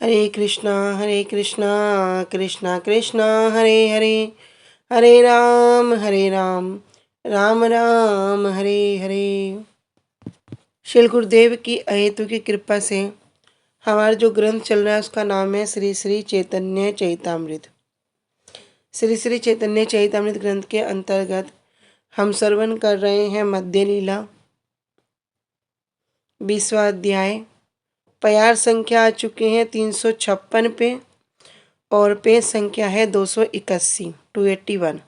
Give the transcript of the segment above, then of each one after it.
हरे कृष्णा कृष्णा कृष्णा हरे हरे, हरे राम राम राम हरे हरे। श्री गुरुदेव की अहेतु की कृपा से हमारा जो ग्रंथ चल रहा है उसका नाम है श्री श्री चैतन्य चरितामृत। श्री श्री चैतन्य चरितामृत ग्रंथ के अंतर्गत हम श्रवण कर रहे हैं मध्य लीला 20वां अध्याय। प्यार संख्या आ चुके हैं 356 पे और पेज संख्या है 281 281।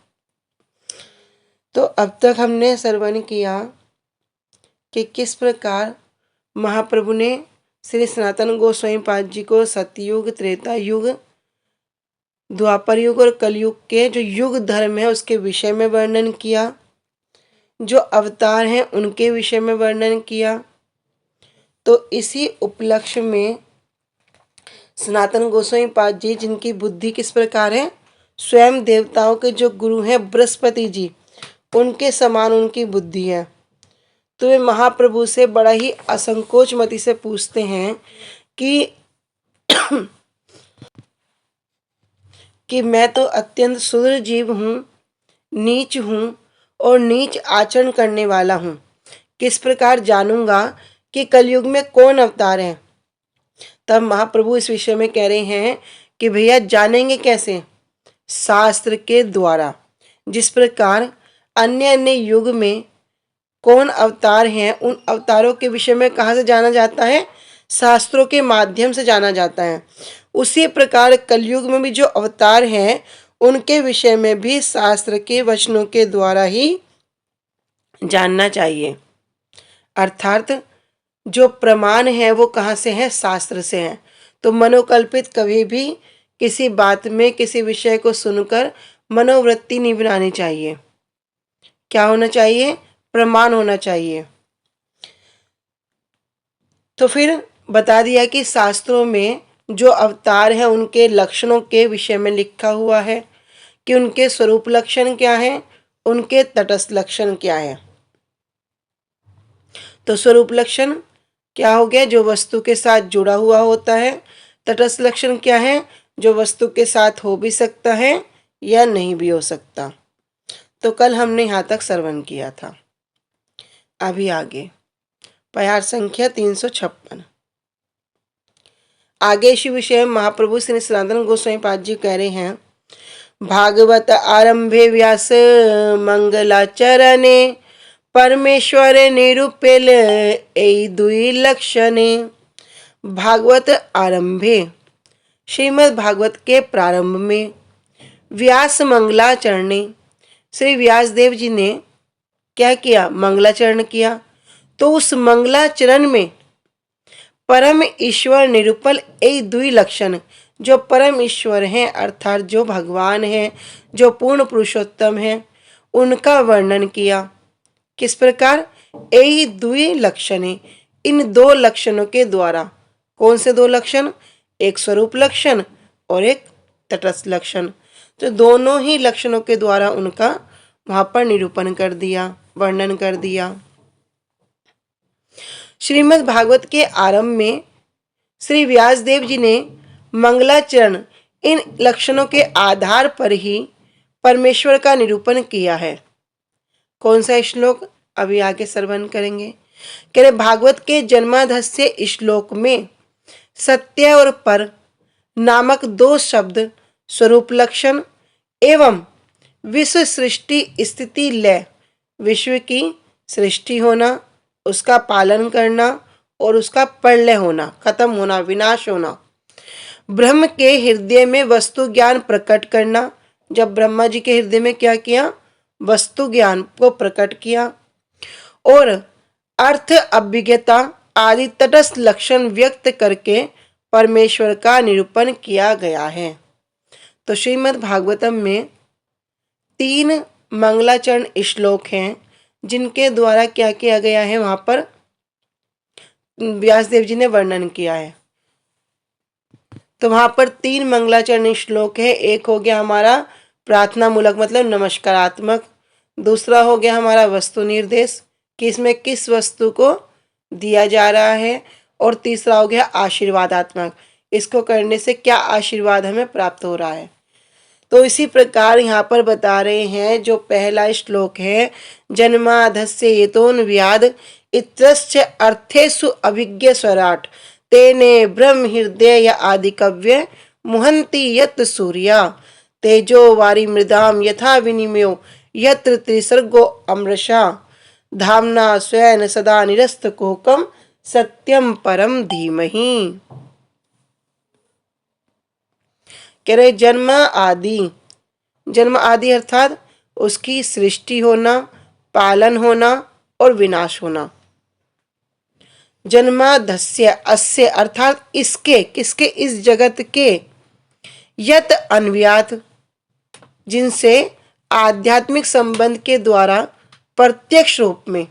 तो अब तक हमने श्रवण किया कि किस प्रकार महाप्रभु ने श्री सनातन गोस्वामी पाद जी को सतयुग, त्रेता युग, द्वापर युग और कलयुग के जो युग धर्म है उसके विषय में वर्णन किया, जो अवतार हैं उनके विषय में वर्णन किया। तो इसी उपलक्ष्य में सनातन गोस्वामी पाद जी, जिनकी बुद्धि किस प्रकार है, स्वयं देवताओं के जो गुरु हैं बृहस्पति जी, उनके समान उनकी बुद्धि है। तो वे महाप्रभु से बड़ा ही असंकोच मति से पूछते हैं कि मैं तो अत्यंत शूद्र जीव हूँ, नीच हूँ और नीच आचरण करने वाला हूँ। किस प्रकार जानूंगा कि कलयुग में कौन अवतार है। तब महाप्रभु इस विषय में कह रहे हैं कि भैया जानेंगे कैसे, शास्त्र के द्वारा। जिस प्रकार अन्य अन्य युग में कौन अवतार हैं, उन अवतारों के विषय में कहाँ से जाना जाता है, शास्त्रों के माध्यम से जाना जाता है। उसी प्रकार कलयुग में भी जो अवतार हैं उनके विषय में भी शास्त्र के वचनों के द्वारा ही जानना चाहिए। अर्थात जो प्रमाण है वो कहाँ से है, शास्त्र से है। तो मनोकल्पित कभी भी किसी बात में किसी विषय को सुनकर मनोवृत्ति नहीं बनानी चाहिए। क्या होना चाहिए, प्रमाण होना चाहिए। तो फिर बता दिया कि शास्त्रों में जो अवतार हैं उनके लक्षणों के विषय में लिखा हुआ है कि उनके स्वरूप लक्षण क्या है, उनके तटस्थ लक्षण क्या है। तो स्वरूप लक्षण क्या हो गया, जो वस्तु के साथ जुड़ा हुआ होता है। तटस्थ लक्षण क्या है, जो वस्तु के साथ हो भी सकता है या नहीं भी हो सकता। तो कल हमने यहाँ तक श्रवण किया था। अभी आगे प्यार संख्या 356। आगे इसी विषय में महाप्रभु श्री सनातन गोस्वामी पाद जी कह रहे हैं, भागवत आरंभे व्यास मंगलाचरणे परमेश्वर निरूपेल ए दुई लक्षणे। भागवत आरंभे, श्रीमद् भागवत के प्रारंभ में, व्यास मंगलाचरणे, श्री व्यासदेव जी ने क्या किया, मंगलाचरण किया। तो उस मंगलाचरण में परम ईश्वर निरूपल ए दुई लक्षण, जो परम ईश्वर हैं अर्थात जो भगवान हैं, जो पूर्ण पुरुषोत्तम हैं, उनका वर्णन किया। किस प्रकार, ए दुई लक्षणे, इन दो लक्षणों के द्वारा। कौन से दो लक्षण, एक स्वरूप लक्षण और एक तटस्थ लक्षण। तो दोनों ही लक्षणों के द्वारा उनका वहां पर निरूपण कर दिया, वर्णन कर दिया। श्रीमद् भागवत के आरंभ में श्री व्यासदेव जी ने मंगलाचरण इन लक्षणों के आधार पर ही परमेश्वर का निरूपण किया है। कौन सा श्लोक, अभी आगे श्रवण करेंगे। कह रहे भागवत के जन्माधस्य श्लोक में सत्य और पर नामक दो शब्द स्वरूप लक्षण एवं विश्व सृष्टि स्थिति लय, विश्व की सृष्टि होना, उसका पालन करना और उसका प्रलय होना, खत्म होना, विनाश होना, ब्रह्म के हृदय में वस्तु ज्ञान प्रकट करना। जब ब्रह्मा जी के हृदय में क्या किया, वस्तु ज्ञान को प्रकट किया, और अर्थ अभिज्ञता आदि तटस्थ लक्षण व्यक्त करके परमेश्वर का निरूपण किया गया है। तो श्रीमद् भागवतम में 3 मंगलाचरण श्लोक हैं जिनके द्वारा क्या किया गया है, वहां पर व्यासदेव जी ने वर्णन किया है। तो वहां पर 3 मंगलाचरण श्लोक है। एक हो गया हमारा प्रार्थना मूलक मतलब नमस्कारात्मक, दूसरा हो गया हमारा वस्तु निर्देश कि इसमें किस वस्तु को दिया जा रहा है, और तीसरा हो गया आशीर्वादात्मक इसको करने से क्या आशीर्वाद हमें प्राप्त हो रहा है। तो इसी प्रकार यहाँ पर बता रहे हैं, जो पहला श्लोक है, जन्माधस्य हेतोन्व्याद इत्रस्य अर्थेषु अभिज्ञ स्वराट तेने ब्रह्म हृदय आदि कव्य मुहंति यत् सूर्या तेजो वारी मृदाम यथा विनिमयो यत्र त्रिसर्गो अमृषा धामना स्वयं सदा निरस्त कोकम सत्यम परम धीमहि। कह रहे जन्म आदि अर्थात उसकी सृष्टि होना, पालन होना और विनाश होना। जन्माधस्य अस्य अर्थात इसके, किसके, इस जगत के, यत अन्व्यात जिनसे आध्यात्मिक संबंध के द्वारा प्रत्यक्ष रूप में,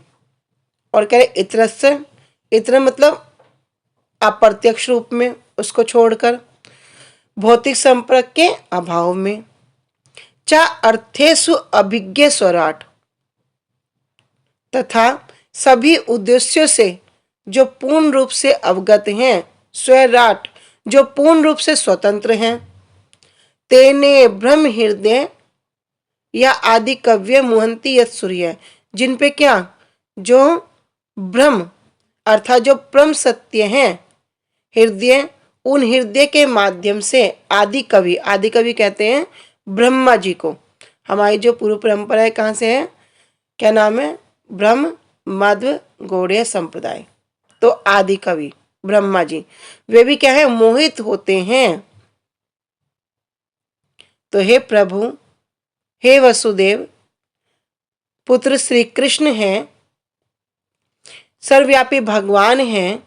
और कह रहे इतरस्य, इतर मतलब अप्रत्यक्ष रूप में उसको छोड़कर, भौतिक संपर्क के अभाव में, चा अर्थेषु अभिज्ञ स्वराट तथा सभी उद्देश्यों से जो पूर्ण रूप से अवगत हैं, स्वराट जो पूर्ण रूप से स्वतंत्र हैं, तेने ब्रह्म हृदय या आदि कव्य मुहंति यत् सूर्य जिन पे क्या, जो ब्रह्म अर्थात जो परम सत्य हैं हृदय, उन हृदय के माध्यम से आदि कवि कहते हैं ब्रह्मा जी को। हमारी जो पूर्व परंपरा है कहाँ से है, क्या नाम है, ब्रह्म मध्व गौड़ीय संप्रदाय। तो आदि कवि ब्रह्मा जी, वे भी क्या है, मोहित होते हैं। तो हे प्रभु, हे वसुदेव पुत्र श्री कृष्ण हैं, सर्वव्यापी भगवान हैं,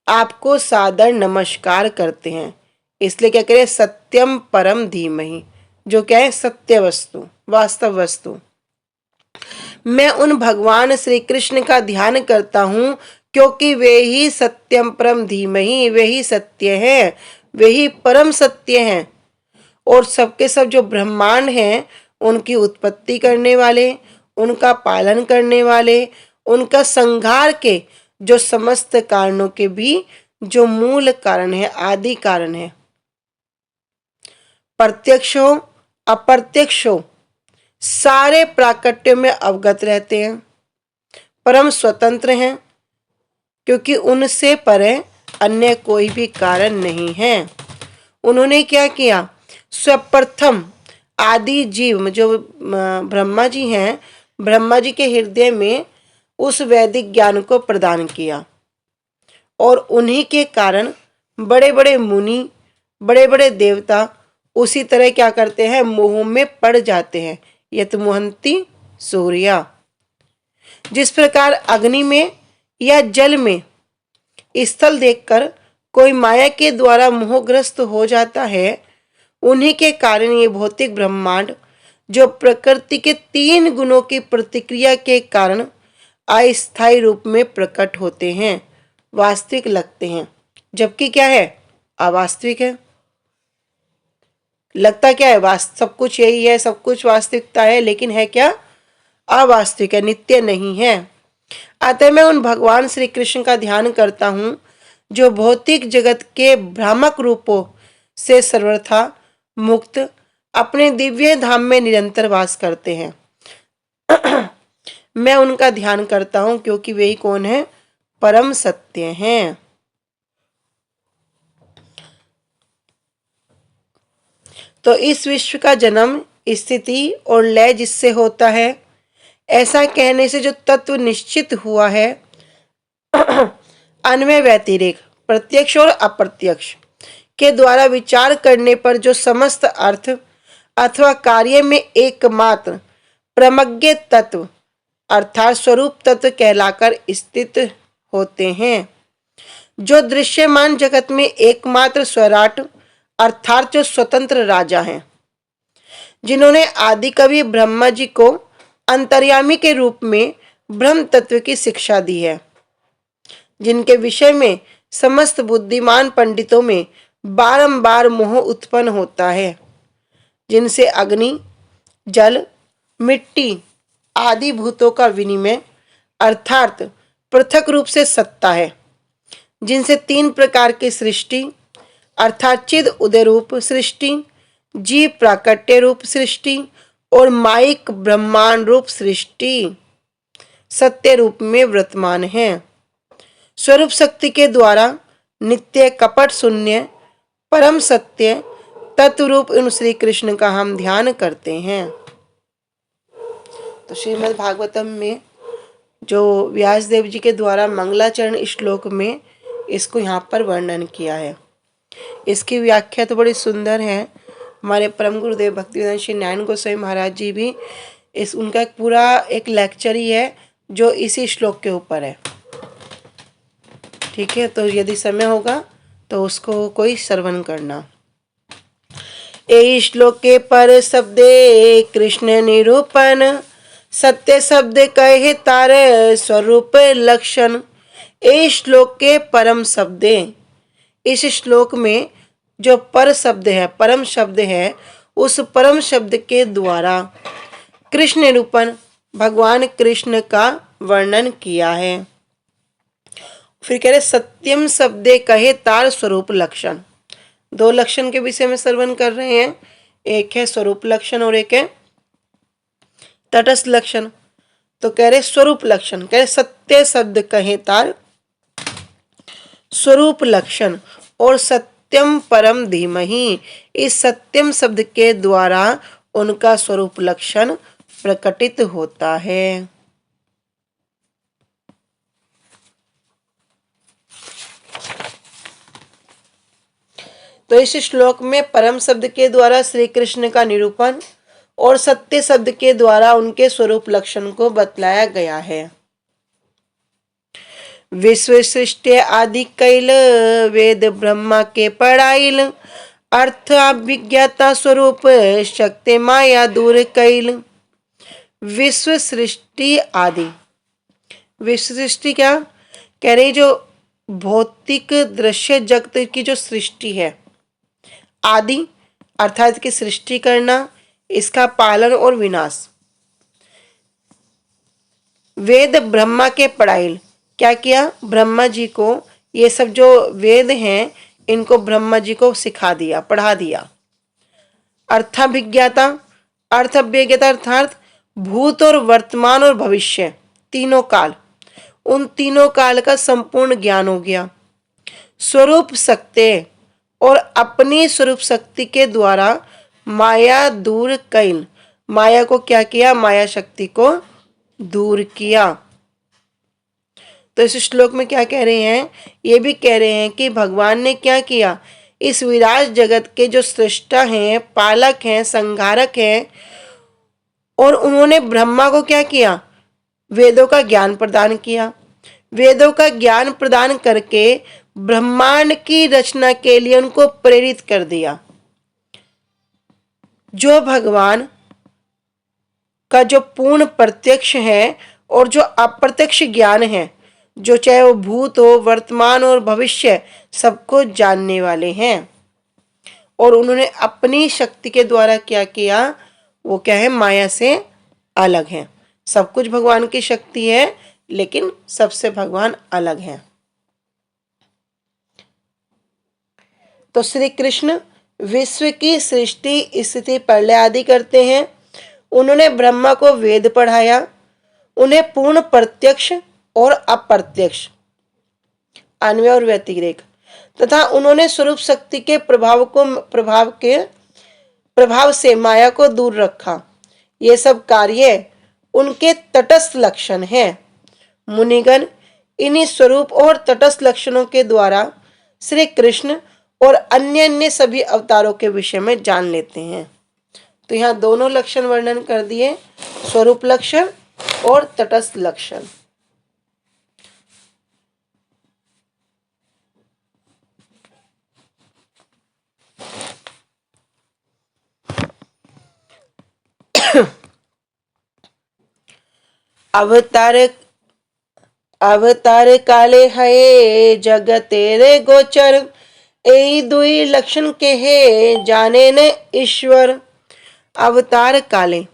आपको सादर नमस्कार करते हैं। इसलिए क्या करें, सत्यम परम धीमहि, जो क्या है, सत्य वस्तु, वास्तव वस्तु। मैं उन भगवान श्री कृष्ण का ध्यान करता हूँ क्योंकि वे ही सत्यम परम धीमहि, वे ही सत्य हैं, वे ही परम सत्य हैं। और सबके सब जो ब्रह्मांड हैं उनकी उत्पत्ति करने वाले, उनका पालन करने वाले, उनका संहार के जो समस्त कारणों के भी जो मूल कारण है, आदि कारण है। प्रत्यक्ष हो अप्रत्यक्ष हो सारे प्राकट्य में अवगत रहते हैं, परम स्वतंत्र हैं क्योंकि उनसे परे अन्य कोई भी कारण नहीं है। उन्होंने क्या किया, स्वप्रथम आदि जीव जो ब्रह्मा जी हैं, ब्रह्मा जी के हृदय में उस वैदिक ज्ञान को प्रदान किया और उन्हीं के कारण बड़े बड़े मुनि, बड़े बड़े देवता उसी तरह क्या करते हैं, मोह में पड़ जाते हैं। यत मुहंति सूर्या, जिस प्रकार अग्नि में या जल में स्थल देखकर कोई माया के द्वारा मोहग्रस्त हो जाता है, उन्हीं के कारण ये भौतिक ब्रह्मांड जो प्रकृति के 3 गुणों की प्रतिक्रिया के कारण अस्थायी रूप में प्रकट होते हैं, वास्तविक लगते हैं, जबकि क्या है, अवास्तविक है। लगता क्या है, सब कुछ यही है, सब कुछ वास्तविकता है, लेकिन है क्या, अवास्तविक है, नित्य नहीं है। अतः मैं उन भगवान श्री कृष्ण का ध्यान करता हूँ जो भौतिक जगत के भ्रामक रूपों से सर्वथा मुक्त अपने दिव्य धाम में निरंतर वास करते हैं। मैं उनका ध्यान करता हूँ क्योंकि वे ही कौन है, परम सत्य हैं। तो इस विश्व का जन्म, स्थिति और लय जिससे होता है, ऐसा कहने से जो तत्व निश्चित हुआ है, अन्वय व्यतिरेक प्रत्यक्ष और अप्रत्यक्ष के द्वारा विचार करने पर जो समस्त अर्थ अथवा कार्य में एकमात्र प्रमज्ञ तत्व अर्थात स्वरूप तत्व कहलाकर स्थित होते हैं, जो दृश्यमान जगत में एकमात्र स्वराट अर्थात जो स्वतंत्र राजा हैं, जिन्होंने आदि कवि ब्रह्मा जी को अंतर्यामी के रूप में ब्रह्म तत्व की शिक्षा दी है, जिनके विषय में समस्त बुद्धिमान पंडितों में बारंबार मोह उत्पन्न होता है, जिनसे अग्नि, जल, मिट्टी आदि भूतों का विनिमय अर्थात पृथक रूप से सत्ता है, जिनसे 3 प्रकार की सृष्टि अर्थात चिद उदय रूप सृष्टि, जीव प्राकट्य रूप सृष्टि और माइक ब्रह्मांड रूप सृष्टि सत्य रूप में वर्तमान है। स्वरूप शक्ति के द्वारा नित्य कपट शून्य परम सत्य तत्व रूप उन श्री कृष्ण का हम ध्यान करते हैं। तो श्रीमद् भागवतम में जो व्यासदेव जी के द्वारा मंगलाचरण श्लोक में इसको यहाँ पर वर्णन किया है, इसकी व्याख्या तो बड़ी सुंदर है। हमारे परम गुरुदेव भक्तिवेदांत श्री नारायण गोस्वामी महाराज जी भी उनका एक पूरा एक लेक्चर ही है जो इसी श्लोक के ऊपर है। ठीक है, तो यदि समय होगा तो उसको कोई श्रवण करना। ए श्लोके पर शब्दे कृष्ण निरूपण, सत्य शब्द कहे तार स्वरूप लक्षण। ए श्लोक के परम शब्दे, इस श्लोक में जो पर शब्द है, परम शब्द है, उस परम शब्द के द्वारा कृष्ण निरूपण भगवान कृष्ण का वर्णन किया है। फिर कह रहे सत्यम शब्दे कहे तार स्वरूप लक्षण। दो लक्षण के विषय में श्रवण कर रहे हैं, एक है स्वरूप लक्षण और एक है तटस्थ लक्षण। तो कह रहे स्वरूप लक्षण, कह रहे सत्य शब्द कहे तार स्वरूप लक्षण और सत्यम परम धीमहि, इस सत्यम शब्द के द्वारा उनका स्वरूप लक्षण प्रकटित होता है। तो इस श्लोक में परम शब्द के द्वारा श्री कृष्ण का निरूपण और सत्य शब्द के द्वारा उनके स्वरूप लक्षण को बतलाया गया है। विश्व सृष्टि आदि कैल वेद ब्रह्मा के पढ़ाइल, अर्थ अभिज्ञाता स्वरूप शक्ति माया दूर कैल। विश्व सृष्टि आदि, विश्व सृष्टि क्या कह रही, जो भौतिक दृश्य जगत की जो सृष्टि है, आदि अर्थात की सृष्टि करना, इसका पालन और विनाश। वेद ब्रह्मा के पढ़ाइल, क्या किया, ब्रह्मा जी को ये सब जो वेद हैं इनको ब्रह्मा जी को सिखा दिया, पढ़ा दिया। अर्थाभिज्ञाता, अर्थाभिज्ञाता अर्थात भूत और वर्तमान और भविष्य तीनों काल, उन तीनों काल का संपूर्ण ज्ञान हो गया। स्वरूप शक्ति, और अपनी स्वरूप शक्ति के द्वारा माया दूर कैल, माया को क्या किया, माया शक्ति को दूर किया। तो इस श्लोक में क्या कह रहे हैं, ये भी कह रहे हैं कि भगवान ने क्या किया, इस विराट जगत के जो सृष्टा हैं, पालक हैं, संहारक हैं, और उन्होंने ब्रह्मा को क्या किया, वेदों का ज्ञान प्रदान किया। वेदों का ज्ञान प्रदान करके ब्रह्मांड की रचना के लिए उनको प्रेरित कर दिया। जो भगवान का जो पूर्ण प्रत्यक्ष है और जो अप्रत्यक्ष ज्ञान है, जो चाहे वो भूत हो, वर्तमान और भविष्य, सबको जानने वाले हैं, और उन्होंने अपनी शक्ति के द्वारा क्या किया, वो क्या है, माया से अलग है। सब कुछ भगवान की शक्ति है, लेकिन सबसे भगवान अलग हैं। तो श्री कृष्ण विश्व की सृष्टि स्थिति प्रलय आदि करते हैं। उन्होंने ब्रह्मा को वेद पढ़ाया, उन्हें पूर्ण प्रत्यक्ष और अप्रत्यक्ष, अन्वय और व्यतिरेक, तथा उन्होंने स्वरूप शक्ति के प्रभाव से माया को दूर रखा। ये सब कार्य उनके तटस्थ लक्षण हैं। मुनिगण इन्हीं स्वरूप और तटस्थ लक्षणों के द्वारा श्री कृष्ण और अन्य अन्य सभी अवतारों के विषय में जान लेते हैं। तो यहाँ दोनों लक्षण वर्णन कर दिए, स्वरूप लक्षण और तटस्थ लक्षण। अवतार काले है जगतेरे गोचर, ए दुई लक्षण के है जाने न ईश्वर। अवतार काले,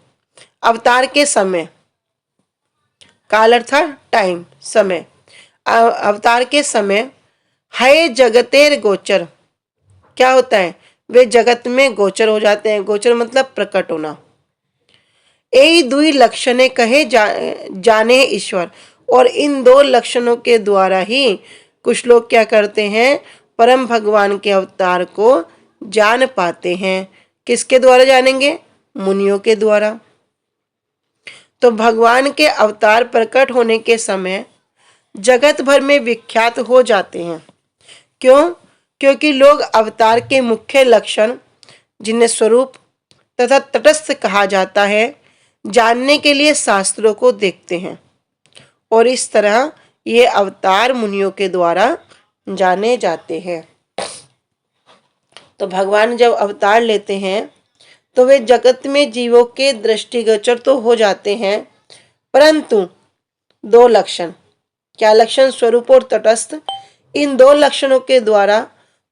अवतार के समय, काल अर्थात टाइम, समय, अवतार के समय, है जगतेर गोचर, क्या होता है, वे जगत में गोचर हो जाते हैं। गोचर मतलब प्रकट होना। यही दुई लक्षणे कहे जाने ईश्वर। और इन दो लक्षणों के द्वारा ही कुछ लोग क्या करते हैं, परम भगवान के अवतार को जान पाते हैं। किसके द्वारा जानेंगे, मुनियों के द्वारा। तो भगवान के अवतार प्रकट होने के समय जगत भर में विख्यात हो जाते हैं। क्यों? क्योंकि लोग अवतार के मुख्य लक्षण, जिन्हें स्वरूप तथा तटस्थ कहा जाता है, जानने के लिए शास्त्रों को देखते हैं और इस तरह ये अवतार मुनियों के द्वारा जाने जाते हैं। तो भगवान जब अवतार लेते हैं तो वे जगत में जीवों के दृष्टिगोचर तो हो जाते हैं, परंतु दो लक्षण, क्या लक्षण, स्वरूप और तटस्थ, इन दो लक्षणों के द्वारा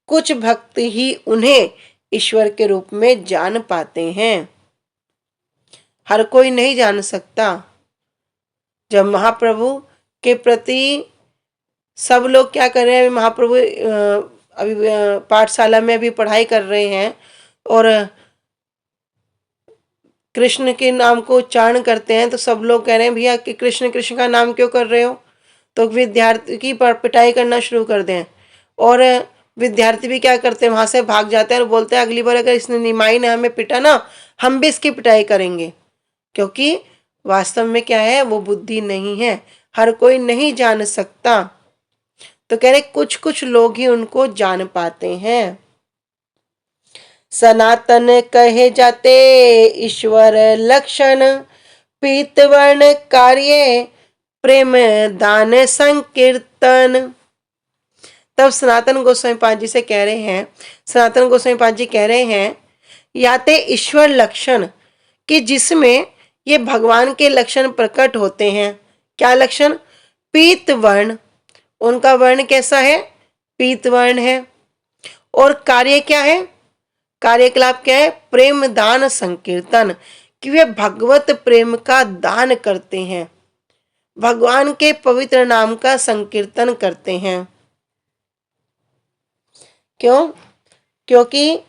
कुछ भक्त ही उन्हें ईश्वर के रूप में जान पाते हैं। हर कोई नहीं जान सकता। जब महाप्रभु के प्रति सब लोग क्या कर रहे हैं, महाप्रभु अभी पाठशाला में अभी पढ़ाई कर रहे हैं और कृष्ण के नाम को उच्चारण करते हैं, तो सब लोग कह रहे हैं भैया कि कृष्ण कृष्ण का नाम क्यों कर रहे हो, तो विद्यार्थी की पिटाई करना शुरू कर दें। और विद्यार्थी भी क्या करते हैं, वहां से भाग जाते हैं और बोलते हैं अगली बार अगर इसने निमाई ने हमें पिटा ना, हम भी इसकी पिटाई करेंगे। क्योंकि वास्तव में क्या है, वो बुद्धि नहीं है, हर कोई नहीं जान सकता। तो कह रहे कुछ कुछ लोग ही उनको जान पाते हैं। सनातन कहे जाते ईश्वर लक्षण, पीतवर्ण कार्य प्रेम दान संकीर्तन। तब सनातन गोस्वामी पाद जी से कह रहे हैं, सनातन गोस्वामी पाद जी कह रहे हैं, याते ईश्वर लक्षण, कि जिसमें ये भगवान के लक्षण प्रकट होते हैं। क्या लक्षण? पीत वर्ण, उनका वर्ण कैसा है, पीत वर्ण है। और कार्य क्या है, कार्यकलाप क्या है, प्रेम दान संकीर्तन, कि वे भगवत प्रेम का दान करते हैं, भगवान के पवित्र नाम का संकीर्तन करते हैं। क्यों? क्योंकि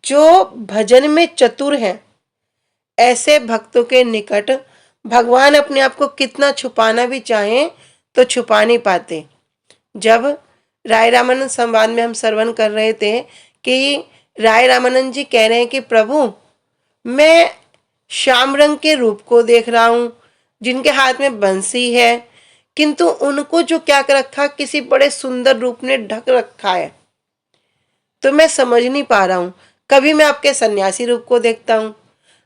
जो भजन में चतुर है, ऐसे भक्तों के निकट भगवान अपने आप को कितना छुपाना भी चाहें तो छुपा नहीं पाते। जब राय रामानंद संवाद में हम श्रवण कर रहे थे कि राय रामानंद जी कह रहे हैं कि प्रभु मैं श्याम रंग के रूप को देख रहा हूँ, जिनके हाथ में बंसी है, किंतु उनको जो क्या कर रखा, किसी बड़े सुंदर रूप ने ढक रखा है, तो मैं समझ नहीं पा रहा हूँ। कभी मैं आपके सन्यासी रूप को देखता हूँ।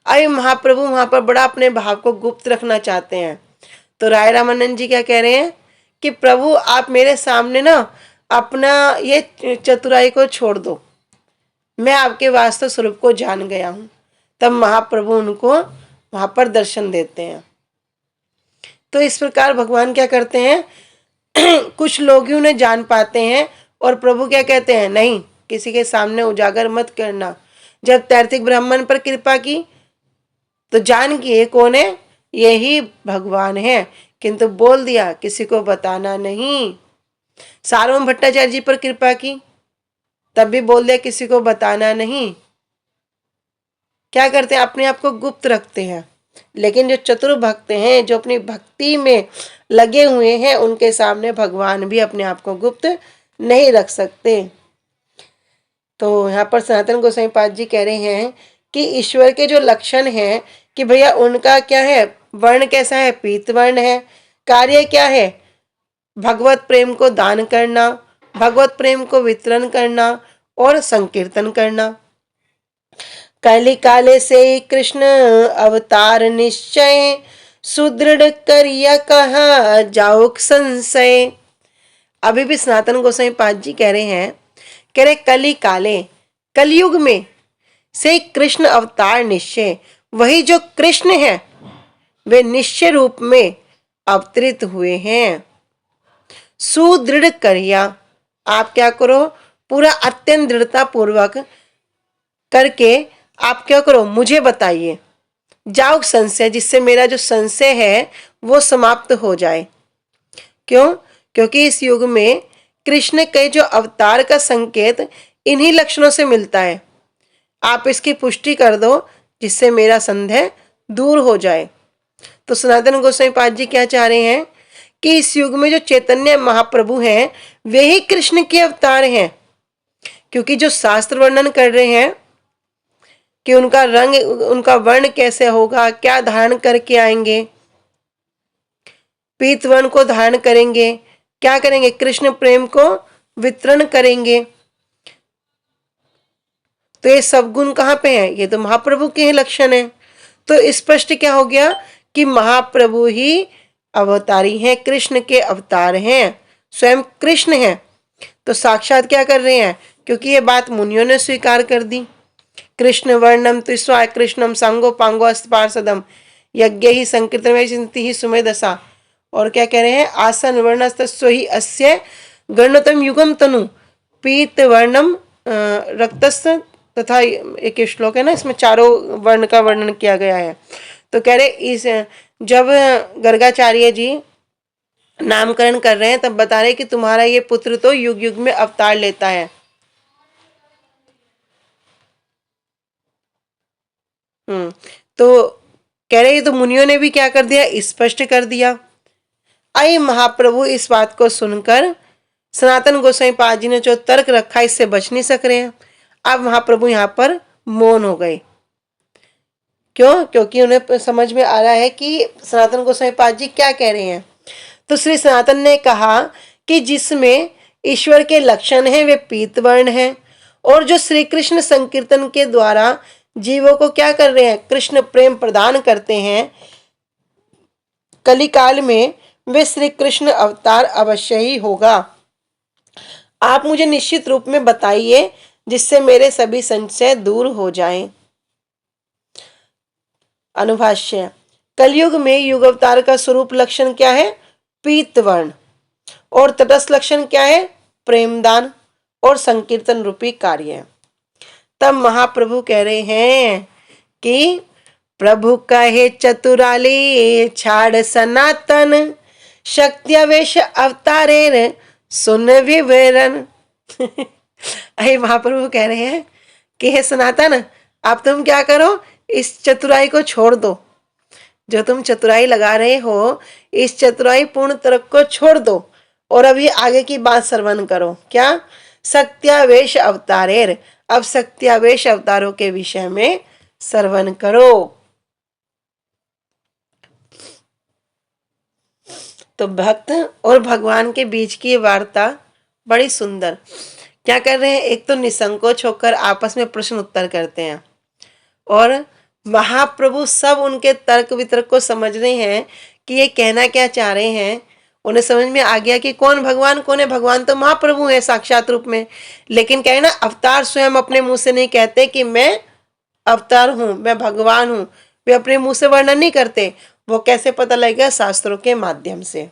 अभी महाप्रभु वहां पर बड़ा अपने भाव को गुप्त रखना चाहते हैं। तो राय रामानंद जी क्या कह रहे हैं कि प्रभु आप मेरे सामने ना अपना ये चतुराई को छोड़ दो, मैं आपके वास्तव स्वरूप को जान गया हूँ। तब महाप्रभु उनको वहां पर दर्शन देते हैं। तो इस प्रकार भगवान क्या करते हैं, कुछ लोग ही उन्हें जान पाते हैं और प्रभु क्या कहते हैं, नहीं किसी के सामने उजागर मत करना। जब तैर्थिक ब्राह्मण पर कृपा की तो जान कि ये कौन है, यही भगवान है, किंतु बोल दिया किसी को बताना नहीं। सार्वभौम भट्टाचार्य जी पर कृपा की, तब भी बोल दिया किसी को बताना नहीं। क्या करते हैं, अपने आप को गुप्त रखते हैं। लेकिन जो चतुर भक्त हैं, जो अपनी भक्ति में लगे हुए हैं, उनके सामने भगवान भी अपने आप को गुप्त नहीं रख सकते। तो यहाँ पर सनातन गोसाई पाद जी कह रहे हैं कि ईश्वर के जो लक्षण हैं कि भैया उनका क्या है, वर्ण कैसा है, पीत वर्ण है। कार्य क्या है, भगवत प्रेम को दान करना, भगवत प्रेम को वितरण करना और संकीर्तन करना। कलि काले से कृष्ण अवतार निश्चय, सुदृढ़ करिया कहा जाओक संशय। अभी भी सनातन गोसाई पाद जी कह रहे हैं, कह रहे कलि काले, कलयुग में से कृष्ण अवतार निश्चय, वही जो कृष्ण है वे निश्चय रूप में अवतरित हुए हैं। सुदृढ़ करिया, आप क्या करो, पूरा अत्यंत दृढ़ता पूर्वक करके आप क्या करो, मुझे बताइए। जाओ संशय, जिससे मेरा जो संशय है वो समाप्त हो जाए। क्यों? क्योंकि इस युग में कृष्ण के जो अवतार का संकेत इन्हीं लक्षणों से मिलता है। आप इसकी पुष्टि कर दो जिससे मेरा संदेह दूर हो जाए। तो सनातन गोस्वामी पाद जी क्या चाह रहे हैं कि इस युग में जो चैतन्य महाप्रभु हैं वे ही कृष्ण के अवतार हैं, क्योंकि जो शास्त्र वर्णन कर रहे हैं कि उनका रंग, उनका वर्ण कैसे होगा, क्या धारण करके आएंगे, पीत वर्ण को धारण करेंगे, क्या करेंगे, कृष्ण प्रेम को वितरण करेंगे। तो ये सब गुण कहाँ पे हैं? ये तो महाप्रभु के लक्षण हैं। तो स्पष्ट क्या हो गया कि महाप्रभु ही अवतारी हैं, कृष्ण के अवतार हैं, स्वयं कृष्ण हैं। तो साक्षात क्या कर रहे हैं? क्योंकि ये बात मुनियों ने स्वीकार कर दी। कृष्ण वर्णम त्रिस्वा कृष्णम सांगो पांगो अस्पार्षदम यज्ञ ही संकीर्तन में चिंती ही सुमेधसा। और क्या कह रहे हैं? आसन वर्णस्तस्व ही अस्य गणतम युगम तनु पीत वर्णम रक्तस्थ तथा एक श्लोक है ना, इसमें चारों वर्ण का वर्णन किया गया है। तो कह रहे इस जब गर्गाचार्य जी नामकरण कर रहे हैं तब बता रहे कि तुम्हारा ये पुत्र तो युग युग में अवतार लेता है। तो कह रहे तो मुनियों ने भी क्या कर दिया? स्पष्ट कर दिया। आई महाप्रभु इस बात को सुनकर सनातन गोस्वामी पाद जी ने जो तर्क रखा इससे बच नहीं सक रहे हैं। अब महाप्रभु यहाँ पर मौन हो गए। क्यों? क्योंकि उन्हें समझ में आ रहा है कि सनातन गोस्वामी पाद जी क्या कह रहे हैं। तो श्री सनातन ने कहा कि जिसमें ईश्वर के लक्षण हैं वे पीत वर्ण हैं, और जो श्री कृष्ण संकीर्तन के द्वारा जीवों को क्या कर रहे हैं? कृष्ण प्रेम प्रदान करते हैं। कलिकाल में वे श्री कृष्ण अवतार अवश्य ही होगा। आप मुझे निश्चित रूप में बताइए जिससे मेरे सभी संशय दूर हो जाएं। अनुभाष्य। कलयुग में युग अवतार का स्वरूप लक्षण क्या है? पीत वर्ण। और तटस्थ लक्षण क्या है? प्रेमदान और संकीर्तन रूपी कार्य। तब महाप्रभु कह रहे हैं कि प्रभु कहे चतुराली छाड़ सनातन शक्त्यावेश अवतारे सुन विवरण। अरे महाप्रभु कह रहे हैं कि हे सनातन, आप तुम क्या करो, इस चतुराई को छोड़ दो। जो तुम चतुराई लगा रहे हो इस चतुराई पूर्ण तर्क को छोड़ दो और अभी आगे की बात श्रवण करो। क्या? सत्यावेश अवतारेर। अब सत्यावेश अवतारों के विषय में श्रवण करो। तो भक्त और भगवान के बीच की वार्ता बड़ी सुंदर। क्या कर रहे हैं? एक तो निसंकोच होकर आपस में प्रश्न उत्तर करते हैं और महाप्रभु सब उनके तर्क वितर्क को समझ रहे हैं कि ये कहना क्या चाह रहे हैं। उन्हें समझ में आ गया कि कौन भगवान कौन है। भगवान तो महाप्रभु है साक्षात रूप में, लेकिन क्या है ना, अवतार स्वयं अपने मुंह से नहीं कहते कि मैं अवतार हूं, मैं भगवान हूं। वे अपने मुंह से वर्णन नहीं करते। वो कैसे पता लगेगा? शास्त्रों के माध्यम से।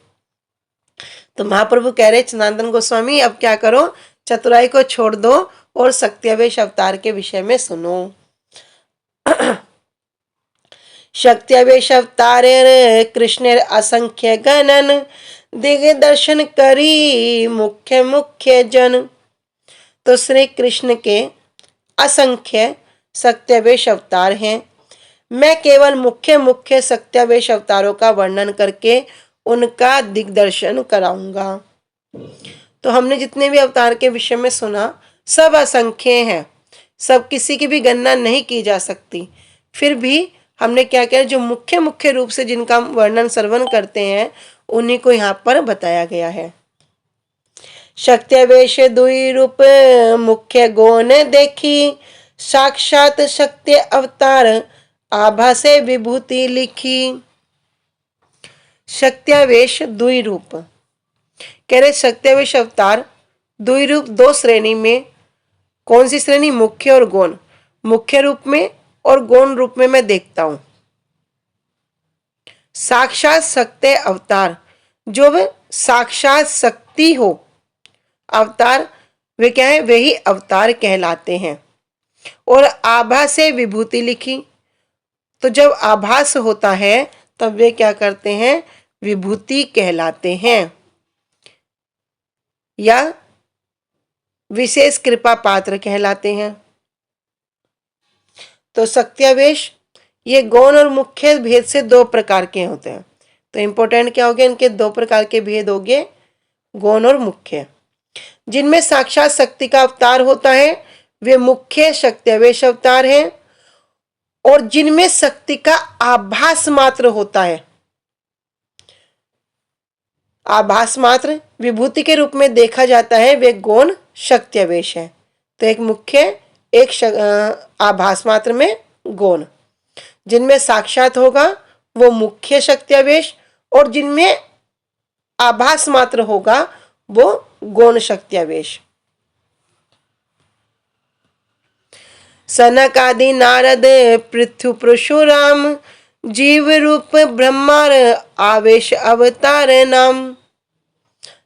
तो महाप्रभु कह रहे सनातन गोस्वामी अब क्या करो, चतुराई को छोड़ दो और सत्यावेश अवतार के विषय में सुनो। शक्त्यावेश अवतारे कृष्णेर असंख्य गणन दिग्दर्शन करी मुख्य मुख्य जन। तो श्री कृष्ण के असंख्य सत्यावेश अवतार हैं। मैं केवल मुख्य मुख्य सत्यावेश अवतारों का वर्णन करके उनका दिग्दर्शन कराऊंगा। तो हमने जितने भी अवतार के विषय में सुना सब असंख्य हैं, सब किसी की भी गणना नहीं की जा सकती। फिर भी हमने क्या किया, जो मुख्य मुख्य रूप से जिनका वर्णन श्रवण करते हैं उन्हीं को यहाँ पर बताया गया है। शक्त्यावेश दुई रूप मुख्य गौण देखी साक्षात शक्ति अवतार आभा से विभूति लिखी। शक्त्यावेश दुई रूप कह रहे शक्त्यावेश अवतार दुई रूप दो श्रेणी में। कौन सी श्रेणी? मुख्य और गौण। मुख्य रूप में और गौण रूप में मैं देखता हूं। साक्षात शक्ति अवतार, जो वे साक्षात शक्ति हो अवतार, वे क्या है? वे ही अवतार कहलाते हैं। और आभा से विभूति लिखी, तो जब आभास होता है तब वे क्या करते हैं? विभूति कहलाते हैं। या विशेष कृपा पात्र कहलाते हैं। तो शक्त्यावेश ये गौण और मुख्य भेद से दो प्रकार के होते हैं। तो इंपॉर्टेंट क्या हो गया, इनके दो प्रकार के भेद हो गए, गौण और मुख्य। जिनमें साक्षात शक्ति का अवतार होता है वे मुख्य शक्त्यावेश अवतार हैं, और जिनमें शक्ति का आभास मात्र होता है, आभास मात्र विभूति के रूप में देखा जाता है, वे गौण शक्त्यावेश है। तो एक मुख्य, एक आभास मात्र में गौण। जिनमें साक्षात होगा वो मुख्य शक्त्यावेश, और जिनमें आभास मात्र होगा वो गौण शक्त्यावेश। सनक आदि नारद पृथु परशुराम जीव रूप ब्रह्मार आवेश अवतार नाम।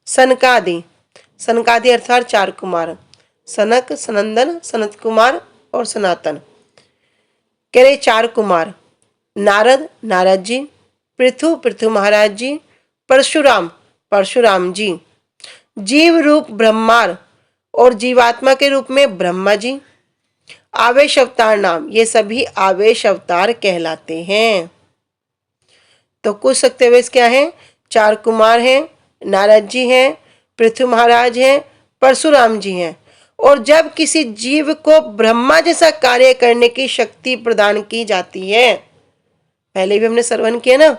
सनकादि, सनकादि अर्थात चार कुमार, सनक, सनंदन, सनत कुमार और सनातन, कह रहे चार कुमार, नारद, नारद जी, पृथु, पृथु महाराज जी, परशुराम, परशुराम जी, जीव रूप ब्रह्मार और जीवात्मा के रूप में ब्रह्मा जी, आवेश अवतार नाम, ये सभी आवेश अवतार कहलाते हैं। तो कुछ शक्त्यावेश क्या है, चार कुमार हैं, नारद जी हैं, पृथु महाराज हैं, परशुराम जी हैं। और जब किसी जीव को ब्रह्मा जैसा कार्य करने की शक्ति प्रदान की जाती है, पहले भी हमने श्रवण किया ना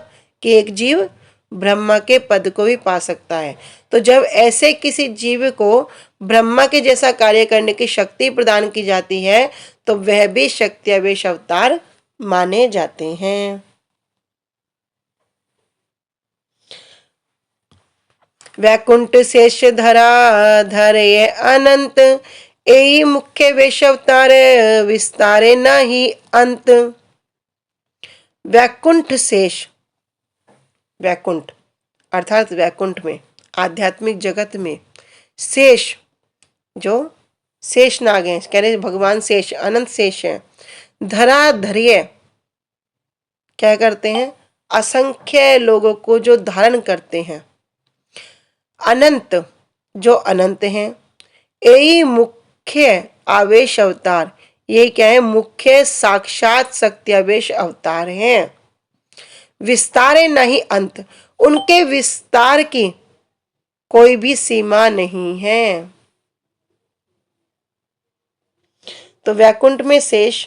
कि एक जीव ब्रह्मा के पद को भी पा सकता है, तो जब ऐसे किसी जीव को ब्रह्मा के जैसा कार्य करने की शक्ति प्रदान की जाती है तो वह भी शक्त्यावेश अवतार माने जाते हैं। वैकुंठ शेष धरा धरे अनंत, एई मुख्य वेश अवतार विस्तारे नहीं अंत। वैकुंठ शेष, वैकुंठ अर्थात वैकुंठ में, आध्यात्मिक जगत में शेष, जो शेष नाग हैं, कह रहे भगवान शेष, अनंत शेष है। धरा धैर्य क्या करते हैं, असंख्य लोगों को जो धारण करते हैं। अनंत जो अनंत हैं। यही मुख्य आवेश अवतार, ये क्या है, मुख्य साक्षात शक्त्यावेश अवतार हैं। विस्तारे नहीं अंत, उनके विस्तार की कोई भी सीमा नहीं है। तो वैकुंठ में शेष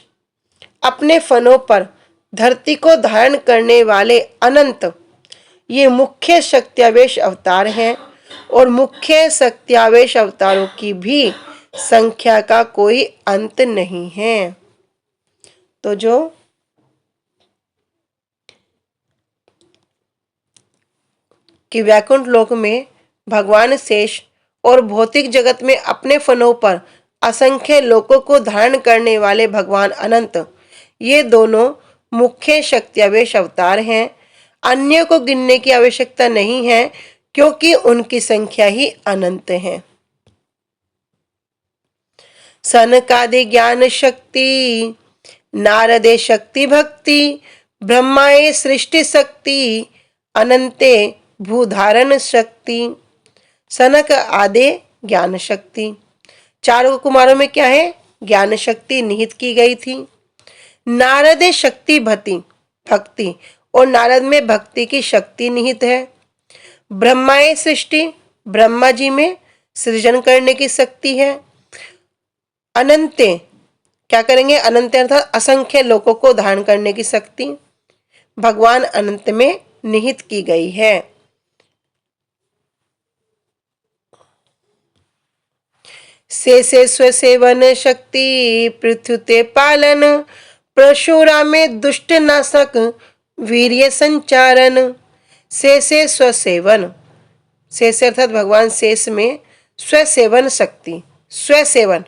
अपने फनों पर धरती को धारण करने वाले अनंत, ये मुख्य शक्त्यावेश अवतार हैं, और मुख्य शक्त्यावेश अवतारों की भी संख्या का कोई अंत नहीं है। तो जो कि वैकुंठ लोक में भगवान शेष और भौतिक जगत में अपने फनों पर असंख्य लोकों को धारण करने वाले भगवान अनंत, ये दोनों मुख्य शक्त्यावेश अवतार हैं। अन्य को गिनने की आवश्यकता नहीं है क्योंकि उनकी संख्या ही अनंत है। सनकादि ज्ञान शक्ति, नारदे शक्ति भक्ति, ब्रह्माए सृष्टि शक्ति, अनंते भूधारण शक्ति। सनक आदि ज्ञान शक्ति, चारों कुमारों में क्या है, ज्ञान शक्ति निहित की गई थी। नारदे शक्ति भक्ति, और नारद में भक्ति की शक्ति निहित है। ब्रह्माए सृष्टि, ब्रह्मा जी में सृजन करने की शक्ति है। अनंते क्या करेंगे, अनंत अर्थात असंख्य लोगों को धारण करने की शक्ति भगवान अनंत में निहित की गई है। से स्वसेवन शक्ति पृथ्वी पालन, परशुरामे दुष्ट नाशक वीर्य संचारण। से स्वसेवन, से अर्थात भगवान शेष में स्वसेवन शक्ति, स्वसेवन,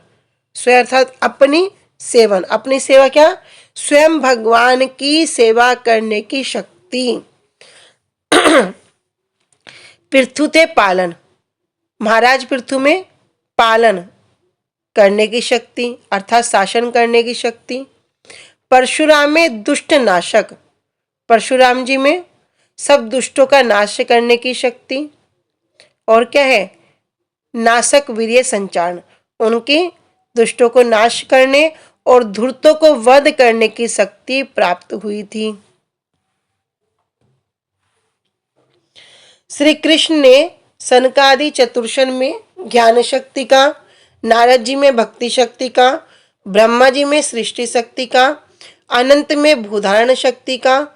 स्व अर्थात अपनी सेवन, अपनी सेवा क्या, स्वयं भगवान की सेवा करने की शक्ति। पृथ्वी पालन, महाराज पृथ्वी में पालन करने की शक्ति अर्थात शासन करने की शक्ति। परशुराम में दुष्ट नाशक, परशुराम जी में सब दुष्टों का नाश करने की शक्ति। और क्या है, नाशक वीर्य संचारण, उनके दुष्टों को नाश करने और धूर्तों को वध करने की शक्ति प्राप्त हुई थी। श्री कृष्ण ने सनकादि चतुर्शन में ज्ञान शक्ति का, नारद जी में भक्ति शक्ति का, ब्रह्मा जी में सृष्टि शक्ति का, अनंत में भूधारण शक्ति का,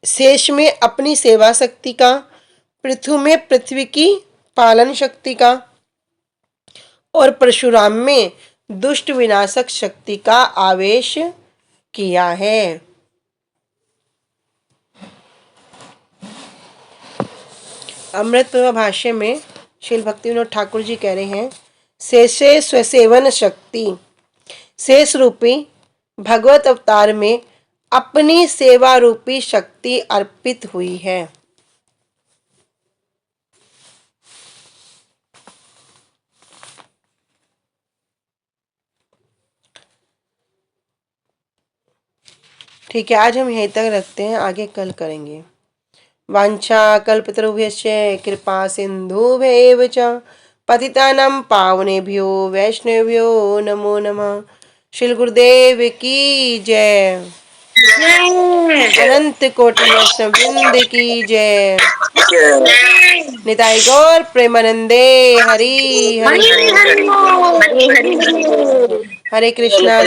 शेष में अपनी सेवा शक्ति का, पृथु में पृथ्वी की पालन शक्ति का और परशुराम में दुष्ट विनाशक शक्ति का आवेश किया है। अमृत प्रभा भाष्य में श्रील भक्ति विनोद ठाकुर जी कह रहे हैं, शेषे स्वसेवन शक्ति, शेष रूपी भगवत अवतार में अपनी सेवा रूपी शक्ति अर्पित हुई है। ठीक है, आज हम यहीं तक रखते हैं, आगे कल करेंगे। वांछा कल्पतरुभ्यश्च कृपा सिन्धुभ्येव च पतितानां पावनेभ्यो वैष्णवेभ्यो नमो नमः। श्री गुरुदेव की जय। अनंत कोटि वैष्णव वृंद की जय। निताई गौर प्रेमानंदे हरि हरि हरे कृष्णा।